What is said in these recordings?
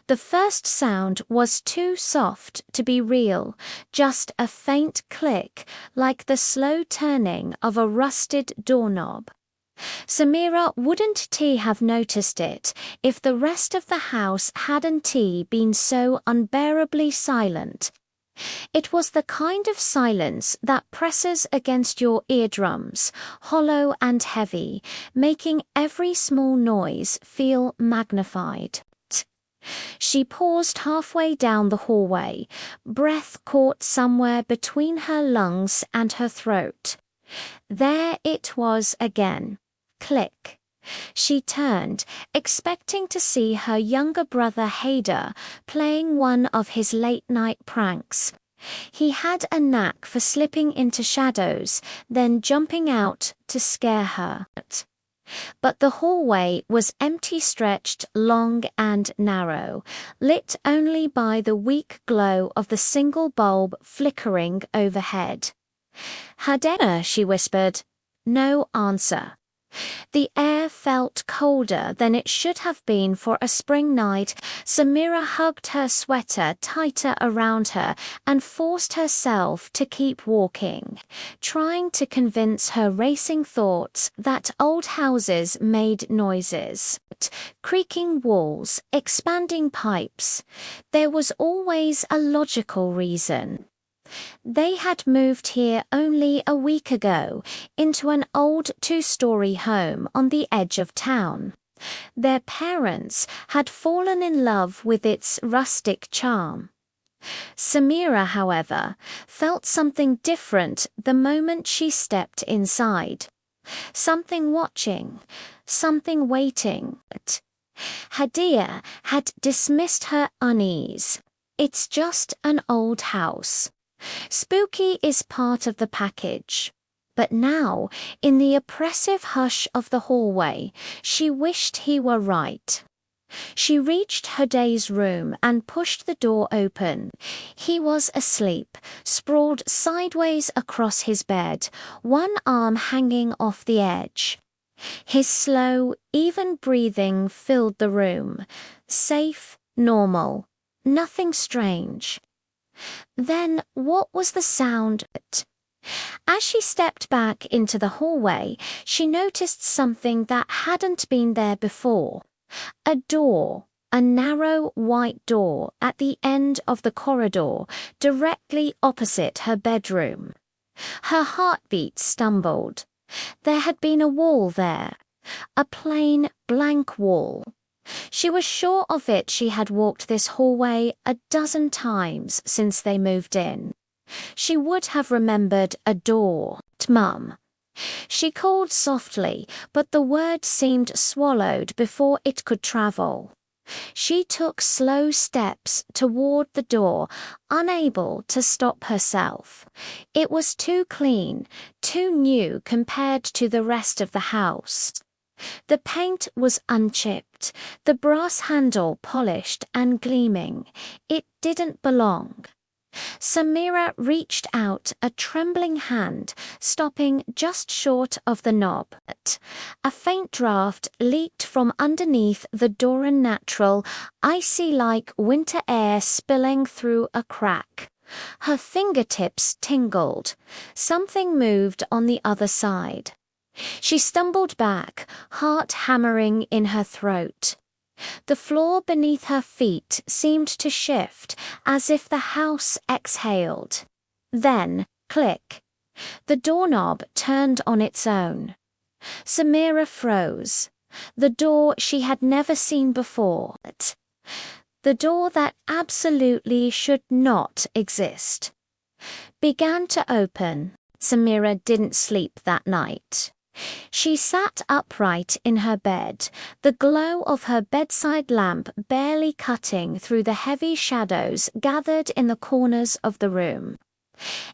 The first sound was too soft to be real, just a faint click, like the slow turning of a rusted doorknob. Samira wouldn't have noticed it if the rest of the house hadn't been so unbearably silent. It was the kind of silence that presses against your eardrums, hollow and heavy, making every small noise feel magnified. She paused halfway down the hallway, breath caught somewhere between her lungs and her throat. There it was again. Click. She turned, expecting to see her younger brother Hader playing one of his late-night pranks. He had a knack for slipping into shadows, then jumping out to scare her. But the hallway was empty, stretched, long and narrow, lit only by the weak glow of the single bulb flickering overhead. "Hadena," she whispered. No answer. The air felt colder than it should have been for a spring night. Samira hugged her sweater tighter around her and forced herself to keep walking, trying to convince her racing thoughts that old houses made noises. Creaking walls, expanding pipes. There was always a logical reason. They had moved here only a week ago, into an old two-story home on the edge of town. Their parents had fallen in love with its rustic charm. Samira, however, felt something different the moment she stepped inside. Something watching, something waiting. Hadia had dismissed her unease. It's just an old house. Spooky is part of the package. But now, in the oppressive hush of the hallway, she wished he were right. She reached Hoday's room and pushed the door open. He was asleep, sprawled sideways across his bed, one arm hanging off the edge. His slow, even breathing filled the room. Safe, normal, nothing strange. Then what was the sound? As she stepped back into the hallway, she noticed something that hadn't been there before. A door, a narrow white door at the end of the corridor, directly opposite her bedroom. Her heartbeat stumbled. There had been a wall there, a plain, blank wall. She was sure of it. She had walked this hallway a dozen times since they moved in. She would have remembered a door. "Mum." She called softly, but the word seemed swallowed before it could travel. She took slow steps toward the door, unable to stop herself. It was too clean, too new compared to the rest of the house. The paint was unchipped, the brass handle polished and gleaming. It didn't belong. Samira reached out a trembling hand, stopping just short of the knob. A faint draft leaked from underneath the door, a natural, icy-like winter air spilling through a crack. Her fingertips tingled. Something moved on the other side. She stumbled back, heart hammering in her throat. The floor beneath her feet seemed to shift, as if the house exhaled. Then, click. The doorknob turned on its own. Samira froze. The door she had never seen before. The door that absolutely should not exist. Began to open. Samira didn't sleep that night. She sat upright in her bed, the glow of her bedside lamp barely cutting through the heavy shadows gathered in the corners of the room.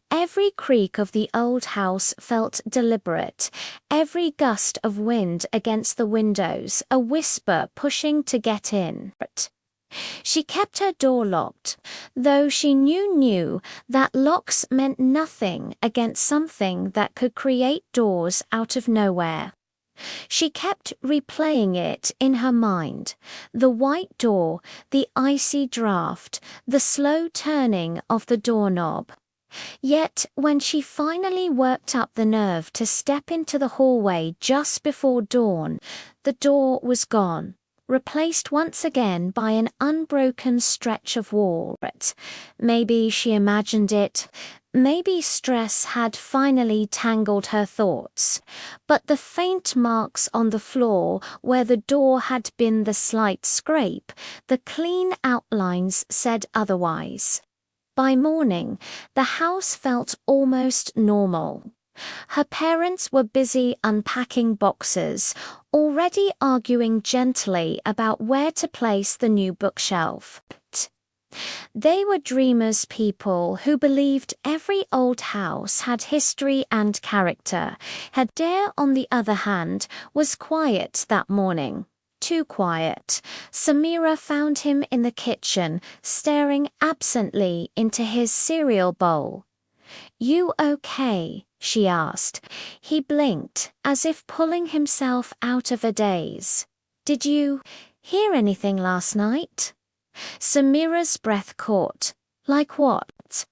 Every creak of the old house felt deliberate, every gust of wind against the windows a whisper pushing to get in. She kept her door locked, though she knew that locks meant nothing against something that could create doors out of nowhere. She kept replaying it in her mind. The white door, the icy draft, the slow turning of the doorknob. Yet, when she finally worked up the nerve to step into the hallway just before dawn, the door was gone, replaced once again by an unbroken stretch of wall. Maybe she imagined it. Maybe stress had finally tangled her thoughts, but the faint marks on the floor where the door had been the slight scrape, the clean outlines said otherwise. By morning, the house felt almost normal. Her parents were busy unpacking boxes, already arguing gently about where to place the new bookshelf. They were dreamers, people who believed every old house had history and character. Adair, on the other hand, was quiet that morning. Too quiet. Samira found him in the kitchen, staring absently into his cereal bowl. "You okay?" she asked. He blinked, as if pulling himself out of a daze. "Did you hear anything last night?" Samira's breath caught. "Like what?"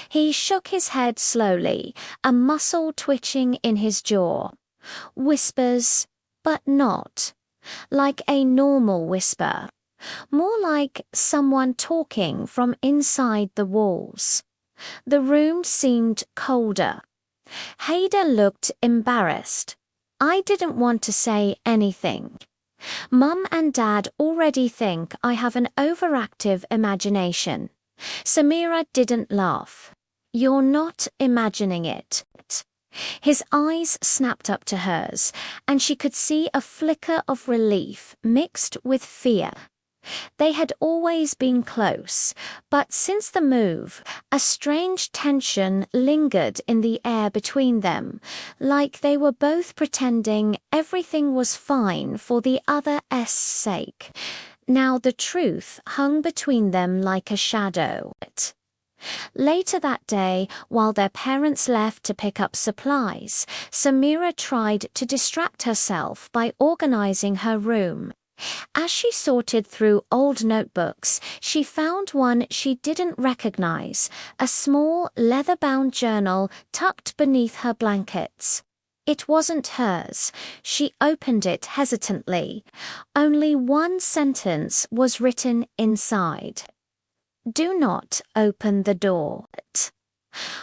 He shook his head slowly, a muscle twitching in his jaw. "Whispers, but not. Like a normal whisper. More like someone talking from inside the walls." The room seemed colder. Hader looked embarrassed. "I didn't want to say anything. Mum and Dad already think I have an overactive imagination." Samira didn't laugh. "You're not imagining it." His eyes snapped up to hers, and she could see a flicker of relief mixed with fear. They had always been close, but since the move, a strange tension lingered in the air between them, like they were both pretending everything was fine for the other's sake. Now the truth hung between them like a shadow. Later that day, while their parents left to pick up supplies, Samira tried to distract herself by organizing her room. As she sorted through old notebooks, she found one she didn't recognize, a small leather-bound journal tucked beneath her blankets. It wasn't hers. She opened it hesitantly. Only one sentence was written inside. "Do not open the door."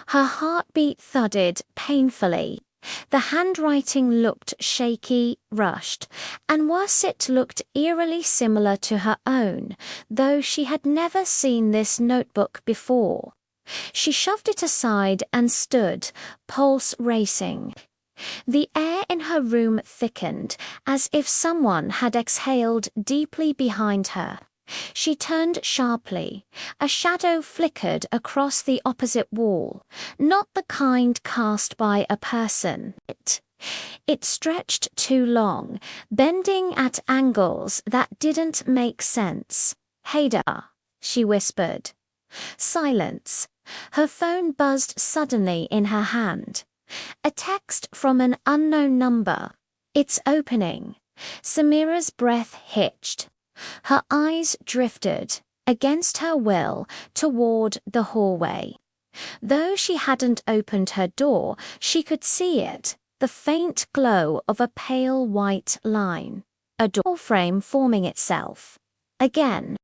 Her heartbeat thudded painfully. The handwriting looked shaky, rushed, and worse, it looked eerily similar to her own, though she had never seen this notebook before. She shoved it aside and stood, pulse racing. The air in her room thickened, as if someone had exhaled deeply behind her. She turned sharply. A shadow flickered across the opposite wall, not the kind cast by a person. It stretched too long, bending at angles that didn't make sense. "Hader," she whispered. Silence. Her phone buzzed suddenly in her hand. A text from an unknown number. "It's opening." Samira's breath hitched. Her eyes drifted, against her will, toward the hallway. Though she hadn't opened her door, she could see it, the faint glow of a pale white line. A door frame forming itself. Again.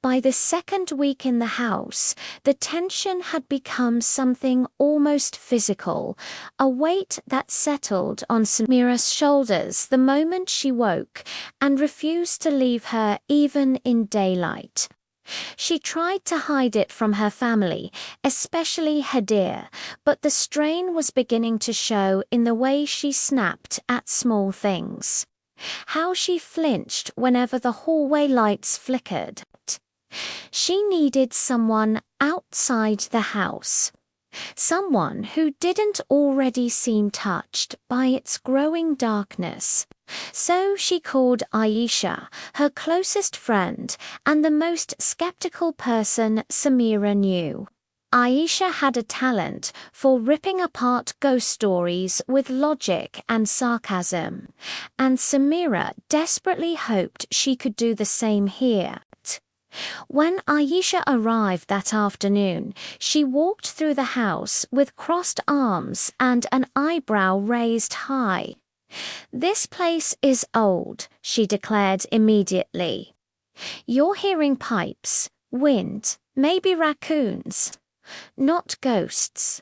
By the second week in the house, the tension had become something almost physical, a weight that settled on Samira's shoulders the moment she woke and refused to leave her even in daylight. She tried to hide it from her family, especially Hadir, but the strain was beginning to show in the way she snapped at small things. How she flinched whenever the hallway lights flickered. She needed someone outside the house. Someone who didn't already seem touched by its growing darkness. So she called Aisha, her closest friend and the most skeptical person Samira knew. Aisha had a talent for ripping apart ghost stories with logic and sarcasm, and Samira desperately hoped she could do the same here. When Aisha arrived that afternoon, she walked through the house with crossed arms and an eyebrow raised high. "This place is old," she declared immediately. "You're hearing pipes, wind, maybe raccoons. Not ghosts."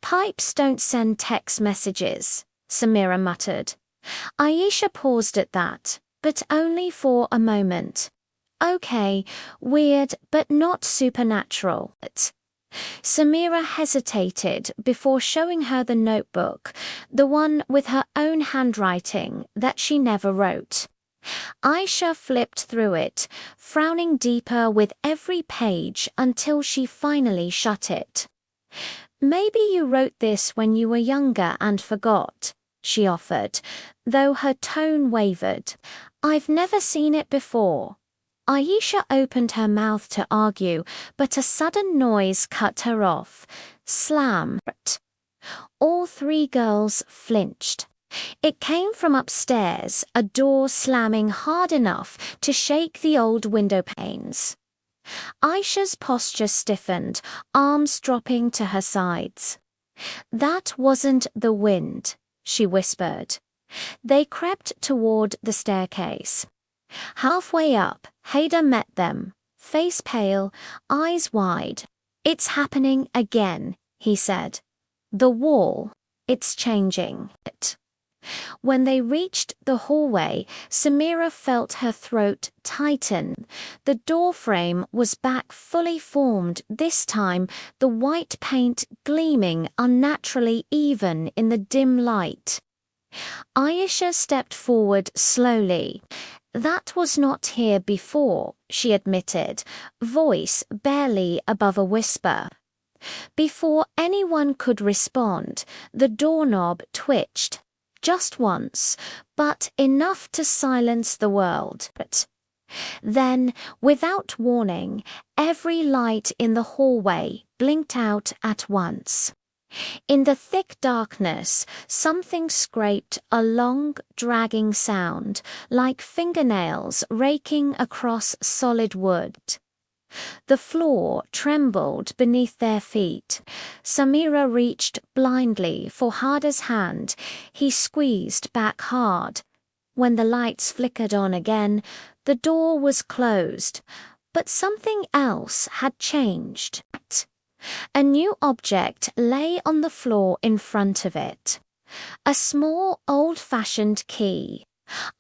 "Pipes don't send text messages," Samira muttered. Aisha paused at that, but only for a moment. "Okay, weird but not supernatural." Samira hesitated before showing her the notebook, the one with her own handwriting that she never wrote. Aisha flipped through it, frowning deeper with every page until she finally shut it. "Maybe you wrote this when you were younger and forgot," she offered, though her tone wavered. "I've never seen it before." Aisha opened her mouth to argue, but a sudden noise cut her off. Slam! All three girls flinched. It came from upstairs, a door slamming hard enough to shake the old window panes. Aisha's posture stiffened, arms dropping to her sides. "That wasn't the wind," she whispered. They crept toward the staircase. Halfway up, Hader met them, face pale, eyes wide. "It's happening again," he said. "The wall. It's changing." When they reached the hallway, Samira felt her throat tighten. The doorframe was back fully formed, this time the white paint gleaming unnaturally even in the dim light. Aisha stepped forward slowly. "That was not here before," she admitted, voice barely above a whisper. Before anyone could respond, the doorknob twitched. Just once, but enough to silence the world. Then, without warning, every light in the hallway blinked out at once. In the thick darkness, something scraped a long, dragging sound, like fingernails raking across solid wood. The floor trembled beneath their feet. Samira reached blindly for Hader's hand. He squeezed back hard. When the lights flickered on again, the door was closed. But something else had changed. A new object lay on the floor in front of it. A small, old-fashioned key.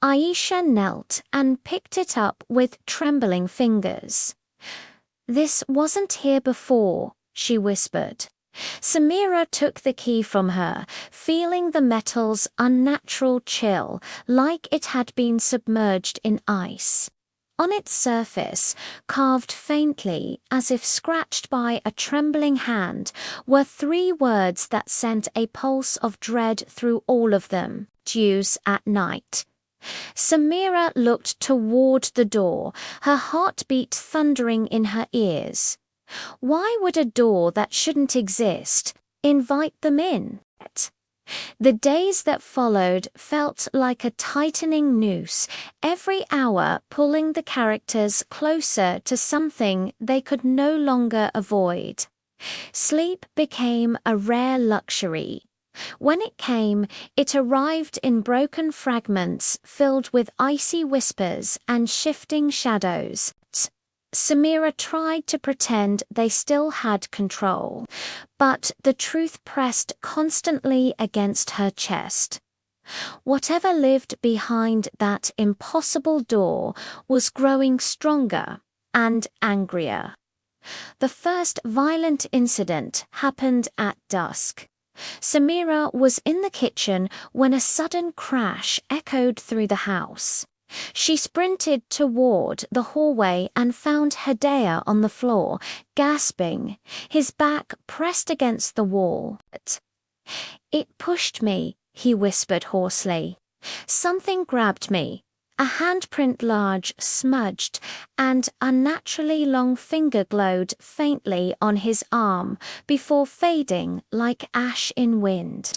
Aisha knelt and picked it up with trembling fingers. "This wasn't here before," she whispered. Samira took the key from her, feeling the metal's unnatural chill, like it had been submerged in ice. On its surface, carved faintly as if scratched by a trembling hand, were three words that sent a pulse of dread through all of them: "Use at night." Samira looked toward the door, her heartbeat thundering in her ears. Why would a door that shouldn't exist invite them in? The days that followed felt like a tightening noose, every hour pulling the characters closer to something they could no longer avoid. Sleep became a rare luxury. When it came, it arrived in broken fragments filled with icy whispers and shifting shadows. Samira tried to pretend they still had control, but the truth pressed constantly against her chest. Whatever lived behind that impossible door was growing stronger and angrier. The first violent incident happened at dusk. Samira was in the kitchen when a sudden crash echoed through the house. She sprinted toward the hallway and found Hedaya on the floor, gasping, his back pressed against the wall. "It pushed me," he whispered hoarsely. "Something grabbed me. A handprint large, smudged, and unnaturally long finger glowed faintly on his arm before fading like ash in wind.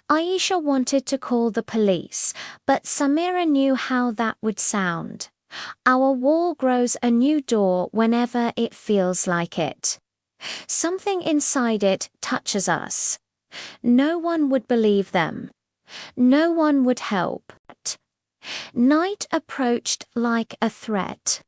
Aisha wanted to call the police, but Samira knew how that would sound. Our wall grows a new door whenever it feels like it. Something inside it touches us. No one would believe them. No one would help. Night approached like a threat.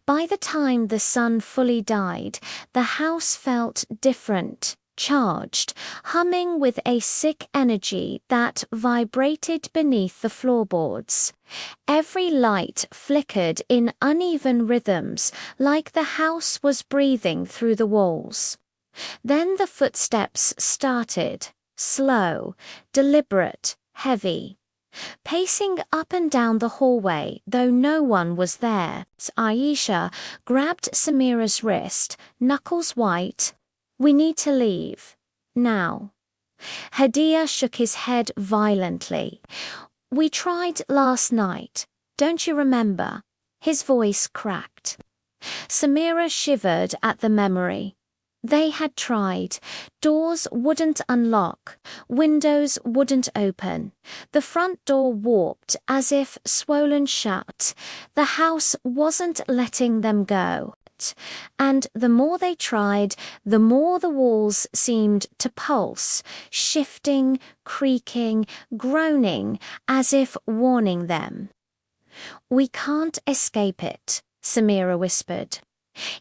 By the time the sun fully died, the house felt different, charged, humming with a sick energy that vibrated beneath the floorboards. Every light flickered in uneven rhythms, like the house was breathing through the walls. Then the footsteps started, slow, deliberate, heavy. Pacing up and down the hallway, though no one was there, Aisha grabbed Samira's wrist, knuckles white. "We need to leave. Now." Hadia shook his head violently. "We tried last night. Don't you remember?" His voice cracked. Samira shivered at the memory. They had tried. Doors wouldn't unlock. Windows wouldn't open. The front door warped as if swollen shut. The house wasn't letting them go. And the more they tried, the more the walls seemed to pulse, shifting, creaking, groaning, as if warning them. "We can't escape it," Samira whispered.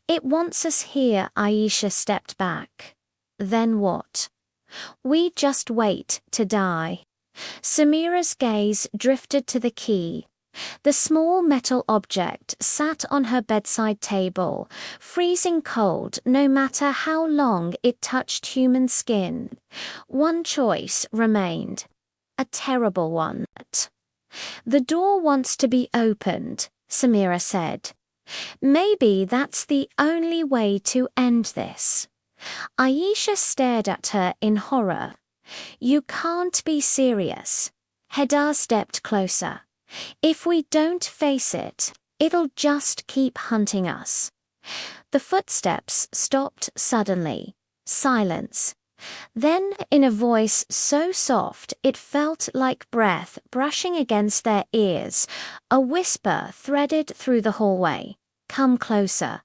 "It wants us here." Aisha stepped back. "Then what?" "We just wait to die." Samira's gaze drifted to the key. The small metal object sat on her bedside table, freezing cold no matter how long it touched human skin. One choice remained. A terrible one. "The door wants to be opened," Samira said. "Maybe that's the only way to end this." Aisha stared at her in horror. "You can't be serious." Hedar stepped closer. "If we don't face it, it'll just keep hunting us." The footsteps stopped suddenly. Silence. Then, in a voice so soft it felt like breath brushing against their ears, a whisper threaded through the hallway. "Come closer."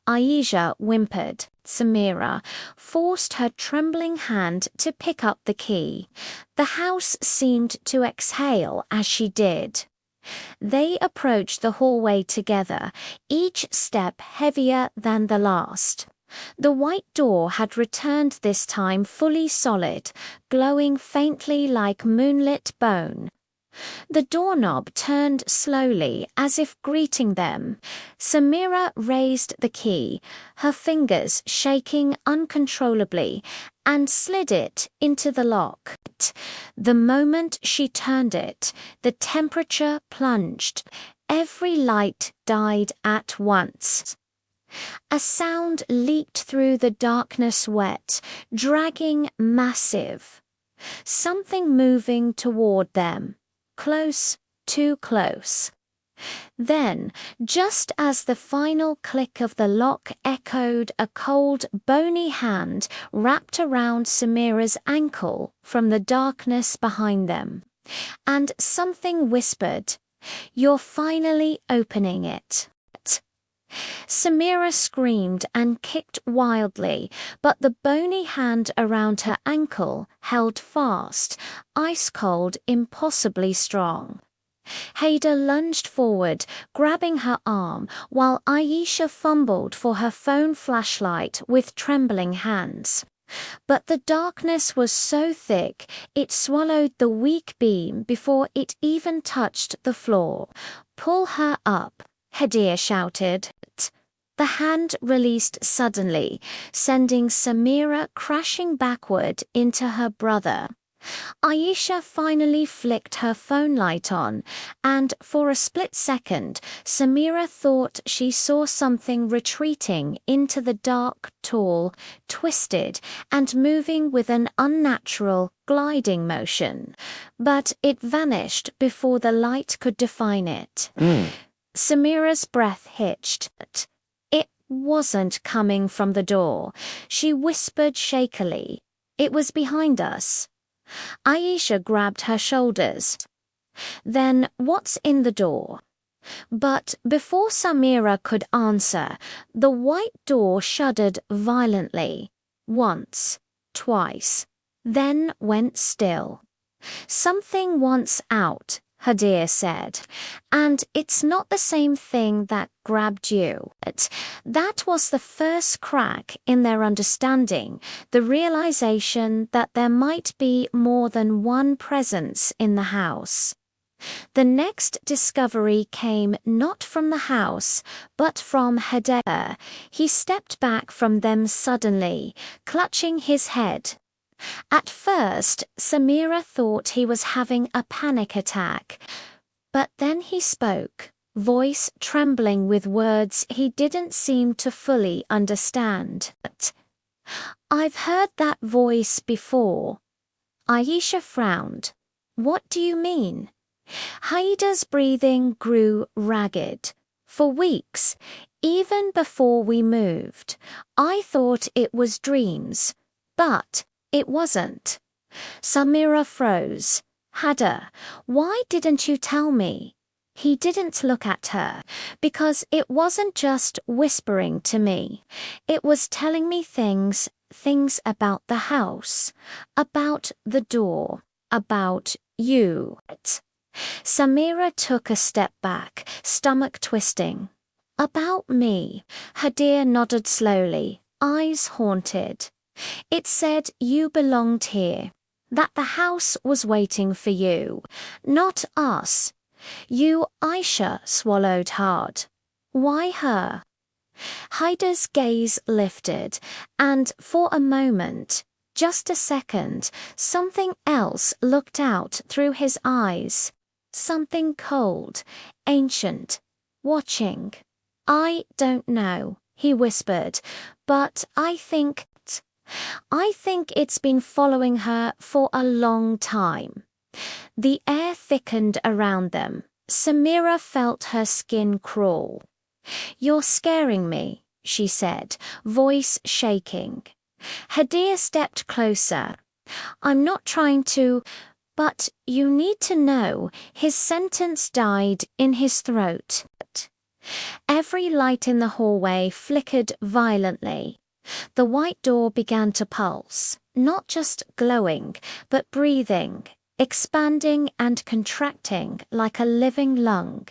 Aisha whimpered. Samira forced her trembling hand to pick up the key. The house seemed to exhale as she did. They approached the hallway together, each step heavier than the last. The white door had returned this time fully solid, glowing faintly like moonlit bone. The doorknob turned slowly, as if greeting them. Samira raised the key, her fingers shaking uncontrollably, and slid it into the lock. The moment she turned it, the temperature plunged. Every light died at once. A sound leaked through the darkness, wet, dragging, massive. Something moving toward them. Close, too close. Then, just as the final click of the lock echoed, a cold, bony hand wrapped around Samira's ankle from the darkness behind them. And something whispered, "You're finally opening it." Samira screamed and kicked wildly, but the bony hand around her ankle held fast, ice-cold, impossibly strong. Hader lunged forward, grabbing her arm, while Aisha fumbled for her phone flashlight with trembling hands. But the darkness was so thick, it swallowed the weak beam before it even touched the floor. "Pull her up," Hadir shouted. The hand released suddenly, sending Samira crashing backward into her brother. Aisha finally flicked her phone light on, and for a split second, Samira thought she saw something retreating into the dark, tall, twisted, and moving with an unnatural, gliding motion. But it vanished before the light could define it. Samira's breath hitched. It wasn't coming from the door. She whispered shakily. It was behind us. Aisha grabbed her shoulders. Then what's in the door? But before Samira could answer, the white door shuddered violently. Once, twice, then went still. Something wants out, Hadir said, and it's not the same thing that grabbed you. That was the first crack in their understanding, the realization that there might be more than one presence in the house. The next discovery came not from the house, but from Hadir. He stepped back from them suddenly, clutching his head. At first, Samira thought he was having a panic attack, but then he spoke, voice trembling with words he didn't seem to fully understand. "I've heard that voice before." Aisha frowned. "What do you mean?" Haider's breathing grew ragged. "For weeks, even before we moved, I thought it was dreams, but it wasn't." Samira froze. "Hadir, why didn't you tell me?" He didn't look at her, because it wasn't just whispering to me. It was telling me things about the house, about the door, about you. Samira took a step back, stomach twisting. "About me," Hadir nodded slowly, eyes haunted. "It said you belonged here, that the house was waiting for you, not us." "You," Aisha swallowed hard. "Why her?" Haider's gaze lifted, and for a moment, just a second, something else looked out through his eyes. Something cold, ancient, watching. "I don't know," he whispered, "but I think it's been following her for a long time." The air thickened around them. Samira felt her skin crawl. "You're scaring me," she said, voice shaking. Hadir stepped closer. "I'm not trying to, but you need to know." His sentence died in his throat. Every light in the hallway flickered violently. The white door began to pulse, not just glowing, but breathing, expanding and contracting like a living lung.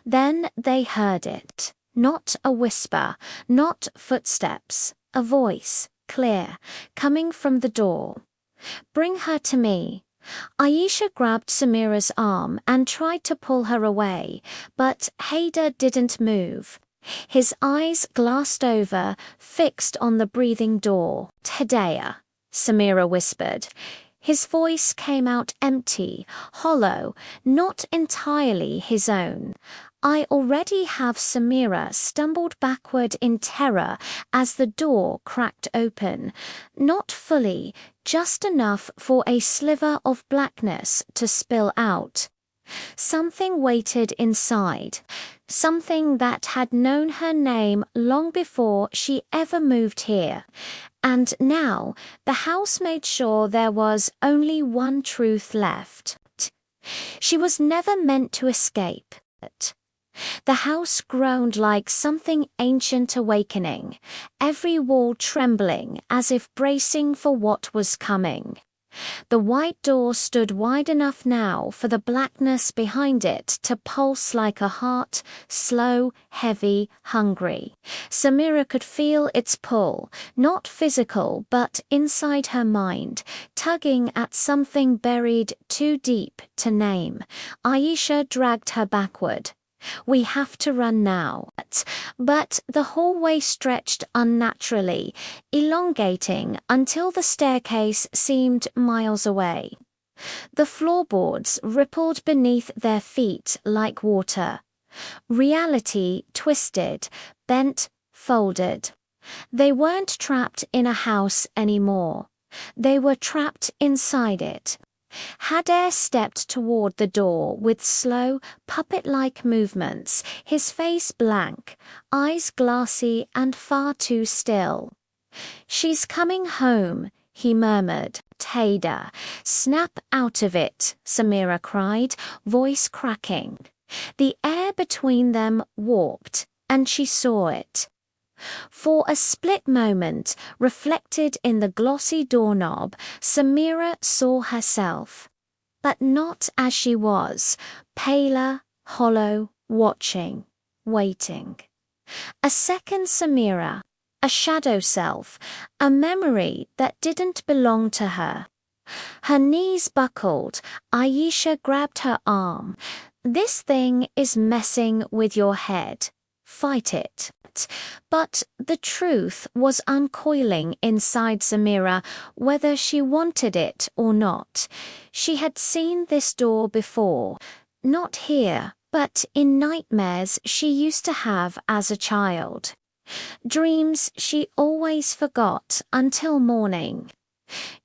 Then they heard it. Not a whisper, not footsteps, a voice, clear, coming from the door. "Bring her to me." Aisha grabbed Samira's arm and tried to pull her away, but Haider didn't move. His eyes glassed over, fixed on the breathing door. "Hadir," Samira whispered. His voice came out empty, hollow, not entirely his own. "I already have." Samira stumbled backward in terror as the door cracked open. Not fully, just enough for a sliver of blackness to spill out. Something waited inside, something that had known her name long before she ever moved here. And now the house made sure there was only one truth left. She was never meant to escape. The house groaned like something ancient awakening, every wall trembling as if bracing for what was coming. The white door stood wide enough now for the blackness behind it to pulse like a heart, slow, heavy, hungry. Samira could feel its pull, not physical but inside her mind, tugging at something buried too deep to name. Aisha dragged her backward. "We have to run now." But the hallway stretched unnaturally, elongating until the staircase seemed miles away. The floorboards rippled beneath their feet like water. Reality twisted, bent, folded. They weren't trapped in a house anymore. They were trapped inside it. Hadair stepped toward the door with slow, puppet-like movements, his face blank, eyes glassy and far too still. "She's coming home," he murmured. "Hader, snap out of it," Samira cried, voice cracking. The air between them warped, and she saw it. For a split moment, reflected in the glossy doorknob, Samira saw herself. But not as she was, paler, hollow, watching, waiting. A second Samira, a shadow self, a memory that didn't belong to her. Her knees buckled, Aisha grabbed her arm. "This thing is messing with your head. Fight it." But the truth was uncoiling inside Samira, whether she wanted it or not. She had seen this door before, not here, but in nightmares she used to have as a child. Dreams she always forgot until morning.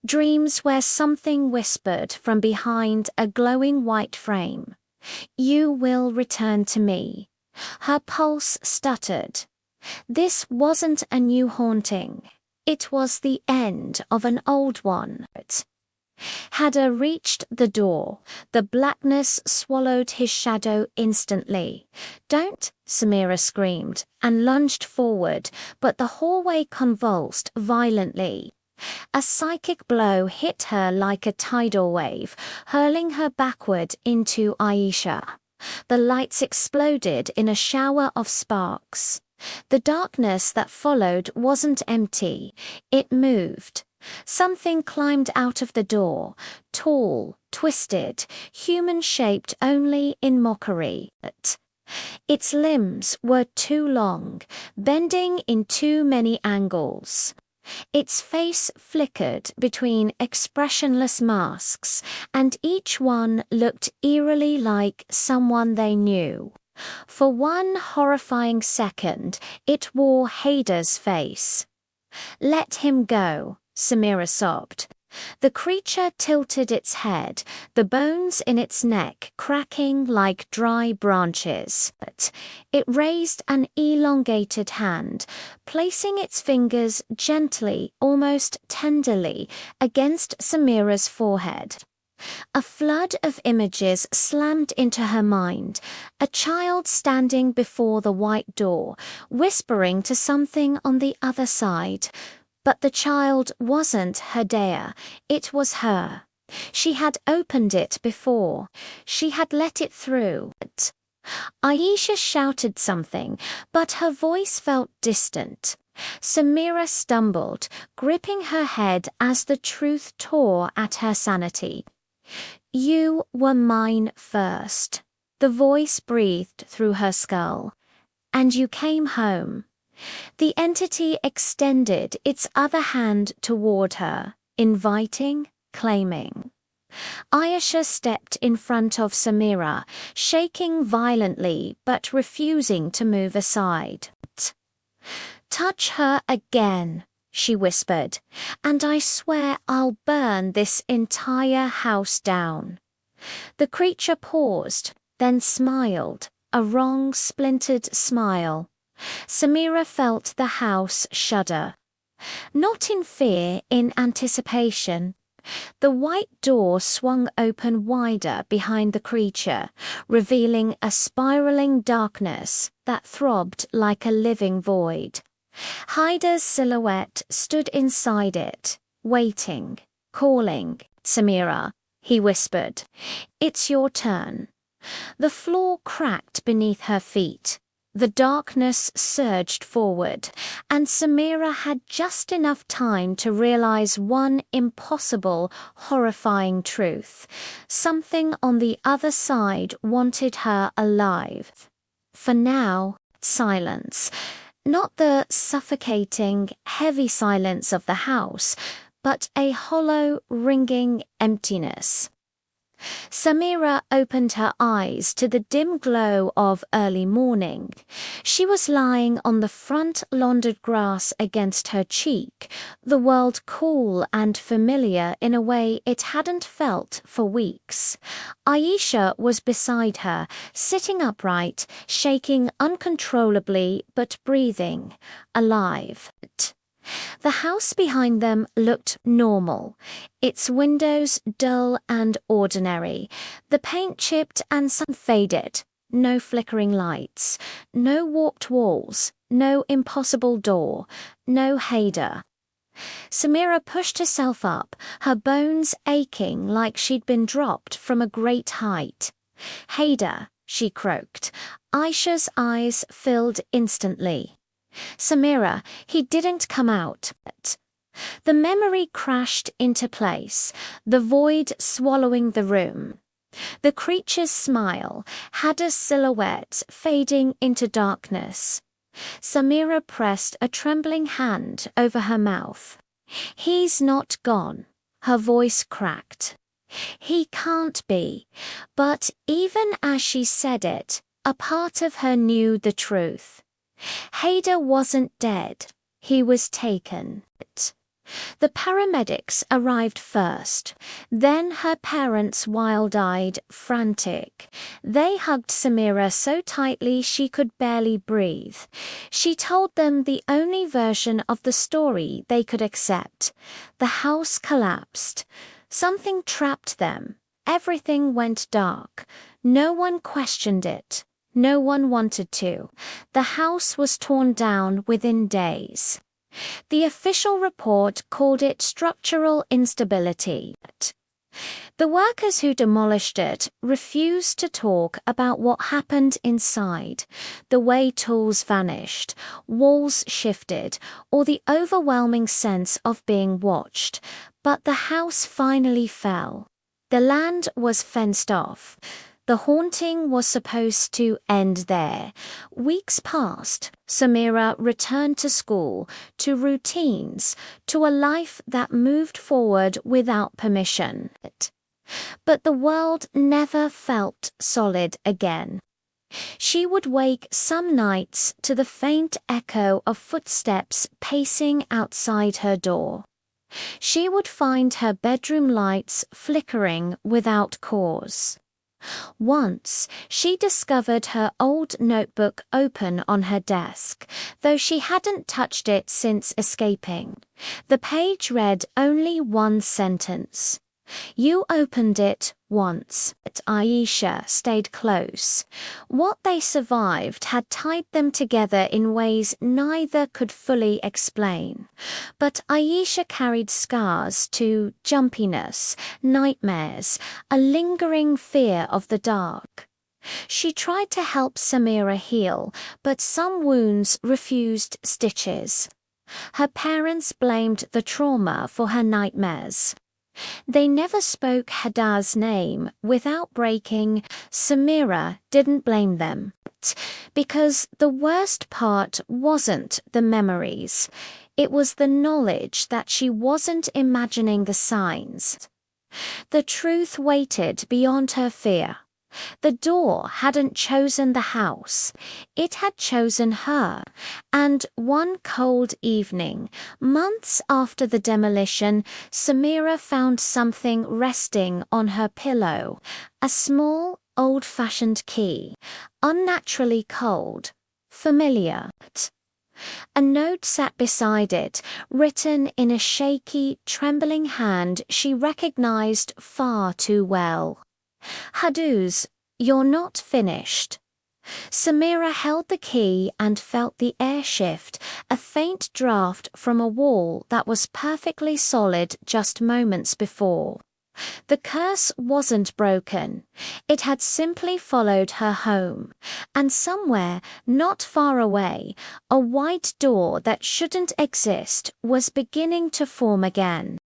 Dreams where something whispered from behind a glowing white frame, "You will return to me." Her pulse stuttered. This wasn't a new haunting. It was the end of an old one. Hada reached the door. The blackness swallowed his shadow instantly. "Don't!" Samira screamed, and lunged forward, but the hallway convulsed violently. A psychic blow hit her like a tidal wave, hurling her backward into Aisha. The lights exploded in a shower of sparks. The darkness that followed wasn't empty. It moved. Something climbed out of the door, tall, twisted, human-shaped only in mockery. Its limbs were too long, bending in too many angles. Its face flickered between expressionless masks, and each one looked eerily like someone they knew. For one horrifying second, it wore Hader's face. "Let him go," Samira sobbed. The creature tilted its head, the bones in its neck cracking like dry branches. It raised an elongated hand, placing its fingers gently, almost tenderly, against Samira's forehead. A flood of images slammed into her mind. A child standing before the white door, whispering to something on the other side. But the child wasn't Hadair, it was her. She had opened it before. She had let it through. Aisha shouted something, but her voice felt distant. Samira stumbled, gripping her head as the truth tore at her sanity. "You were mine first," the voice breathed through her skull. "And you came home." The entity extended its other hand toward her, inviting, claiming. Aisha stepped in front of Samira, shaking violently but refusing to move aside. "Touch her again," she whispered, "and I swear I'll burn this entire house down." The creature paused, then smiled, a wrong, splintered smile. Samira felt the house shudder. Not in fear, in anticipation. The white door swung open wider behind the creature, revealing a spiraling darkness that throbbed like a living void. Haider's silhouette stood inside it, waiting, calling. "Samira," he whispered, "it's your turn." The floor cracked beneath her feet. The darkness surged forward, and Samira had just enough time to realize one impossible, horrifying truth. Something on the other side wanted her alive. For now, silence. Not the suffocating, heavy silence of the house, but a hollow, ringing emptiness. Samira opened her eyes to the dim glow of early morning. She was lying on the front laundered grass against her cheek, the world cool and familiar in a way it hadn't felt for weeks. Aisha was beside her, sitting upright, shaking uncontrollably but breathing, alive. The house behind them looked normal, its windows dull and ordinary, the paint chipped and sun faded, no flickering lights, no warped walls, no impossible door, no Hader. Samira pushed herself up, her bones aching like she'd been dropped from a great height. "Hader," she croaked. Aisha's eyes filled instantly. "Samira, he didn't come out." The memory crashed into place, the void swallowing the room. The creature's smile, Hadda's silhouette fading into darkness. Samira pressed a trembling hand over her mouth. "He's not gone." Her voice cracked. "He can't be." But even as she said it, a part of her knew the truth. Hader wasn't dead. He was taken. The paramedics arrived first, then her parents wild-eyed, frantic. They hugged Samira so tightly she could barely breathe. She told them the only version of the story they could accept. The house collapsed. Something trapped them. Everything went dark. No one questioned it. No one wanted to. The house was torn down within days. The official report called it structural instability. The workers who demolished it refused to talk about what happened inside, the way tools vanished, walls shifted, or the overwhelming sense of being watched. But the house finally fell. The land was fenced off. The haunting was supposed to end there. Weeks passed. Samira returned to school, to routines, to a life that moved forward without permission. But the world never felt solid again. She would wake some nights to the faint echo of footsteps pacing outside her door. She would find her bedroom lights flickering without cause. Once, she discovered her old notebook open on her desk, though she hadn't touched it since escaping. The page read only one sentence. "You opened it once." But Aisha stayed close. What they survived had tied them together in ways neither could fully explain. But Aisha carried scars to jumpiness, nightmares, a lingering fear of the dark. She tried to help Samira heal, but some wounds refused stitches. Her parents blamed the trauma for her nightmares. They never spoke Hadda's name without breaking. Samira didn't blame them. Because the worst part wasn't the memories. It was the knowledge that she wasn't imagining the signs. The truth waited beyond her fear. The door hadn't chosen the house. It had chosen her. And one cold evening, months after the demolition, Samira found something resting on her pillow. A small, old-fashioned key. Unnaturally cold. Familiar. A note sat beside it, written in a shaky, trembling hand she recognized far too well. "Hadduz, you're not finished." Samira held the key and felt the air shift, a faint draft from a wall that was perfectly solid just moments before. The curse wasn't broken. It had simply followed her home. And somewhere, not far away, a white door that shouldn't exist was beginning to form again.